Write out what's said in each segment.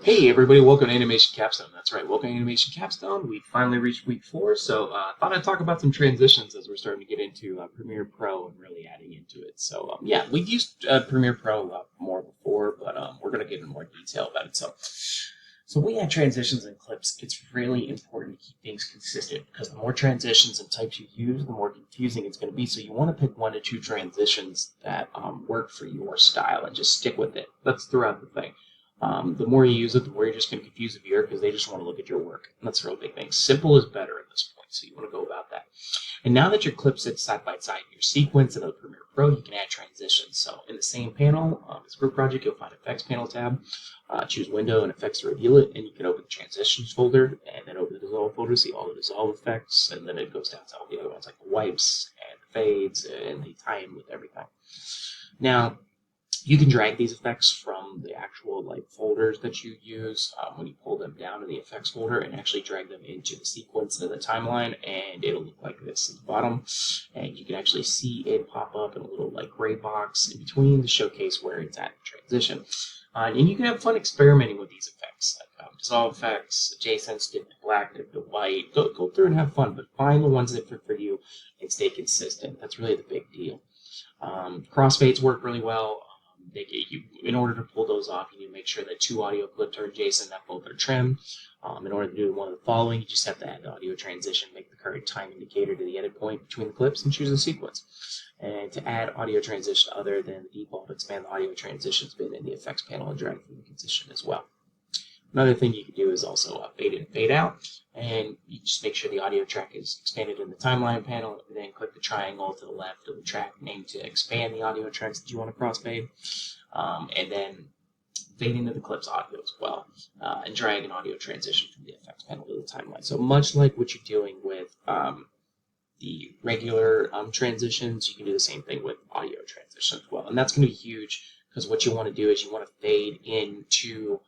Hey everybody, welcome to Animation Capstone. That's right, welcome to Animation Capstone. We finally reached week 4, so thought I'd talk about some transitions as we're starting to get into Premiere Pro and really adding into it. So yeah, we've used Premiere Pro a lot more before, but we're going to get into more detail about it. So when we add transitions and clips, it's really important to keep things consistent because the more transitions and types you use, the more confusing it's going to be. So you want to pick 1 to 2 transitions that work for your style and just stick with it. That's throughout the thing. The more you use it, the more you're just going to confuse the viewer because they just want to look at your work. And that's a real big thing. Simple is better at this point, so you want to go about that. And now that your clip sits side by side in your sequence in the Premiere Pro, you can add transitions. So in the same panel, this group project, you'll find Effects Panel tab. Choose Window and Effects to reveal it, and you can open the Transitions folder, and then open the Dissolve folder, see all the Dissolve effects, and then it goes down to all the other ones like the wipes and the fades, and they tie in with everything. Now, you can drag these effects from the actual folders that you use when you pull them down in the effects folder and actually drag them into the sequence of the timeline, and it'll look like this at the bottom. And you can actually see it pop up in a little gray box in between to showcase where it's at in transition. And you can have fun experimenting with these effects, like dissolve effects, adjacents, dip to black, dip to white. Go through and have fun, but find the ones that fit for you and stay consistent. That's really the big deal. Crossfades work really well. In order to pull those off, you need to make sure that 2 audio clips are adjacent, that both are trimmed. In order to do one of the following, you just have to add the audio transition, make the current time indicator to the edit point between the clips, and choose a sequence. And to add audio transition other than the default, expand the audio transitions bin in the effects panel and drag from the transition as well. Another thing you can do is also fade in and fade out, and you just make sure the audio track is expanded in the timeline panel, and then click the triangle to the left of the track name to expand the audio tracks that you want to crossfade, and then fade into the clip's audio as well, and drag an audio transition from the effects panel to the timeline. So much like what you're doing with the regular transitions, you can do the same thing with audio transitions as well. And that's going to be huge because what you want to do is you want to fade into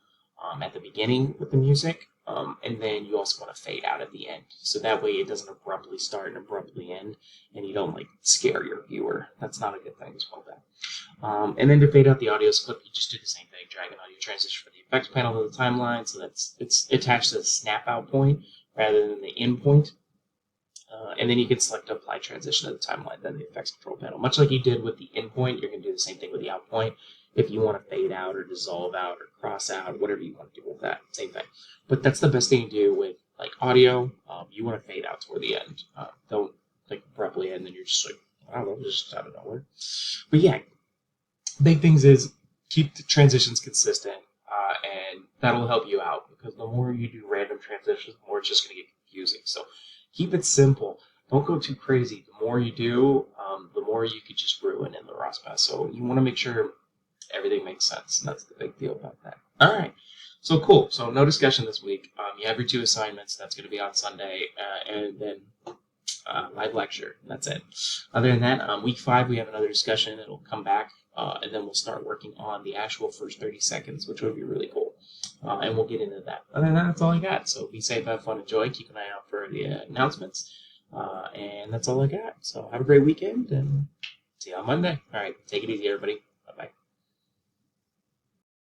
at the beginning with the music, and then you also want to fade out at the end. So that way it doesn't abruptly start and abruptly end, and you don't scare your viewer. That's not a good thing as well. And then to fade out the audio clip, you just do the same thing. Drag an audio transition from the effects panel to the timeline, so it's attached to the snap out point rather than the in point. And then you can select apply transition to the timeline, then the effects control panel. Much like you did with the in point, you're going to do the same thing with the out point. If you want to fade out or dissolve out or cross out, whatever you want to do with that, same thing. But that's the best thing to do with audio. You want to fade out toward the end. Don't abruptly end, and then you're just I don't know, just out of nowhere. But yeah, big things is keep the transitions consistent, and that'll help you out because the more you do random transitions, the more it's just going to get confusing. So keep it simple. Don't go too crazy. The more you do, the more you could just ruin in the raw spot. So you want to make sure everything makes sense, and that's the big deal about that. All right, so cool. So no discussion this week. You have your 2 assignments. That's going to be on Sunday, and then live lecture. That's it. Other than that, week 5 we have another discussion. It'll come back, and then we'll start working on the actual first 30 seconds, which would be really cool. And we'll get into that. Other than that, that's all I got. So be safe, have fun, enjoy. Keep an eye out for the announcements. And that's all I got. So have a great weekend, and see you on Monday. All right, take it easy, everybody.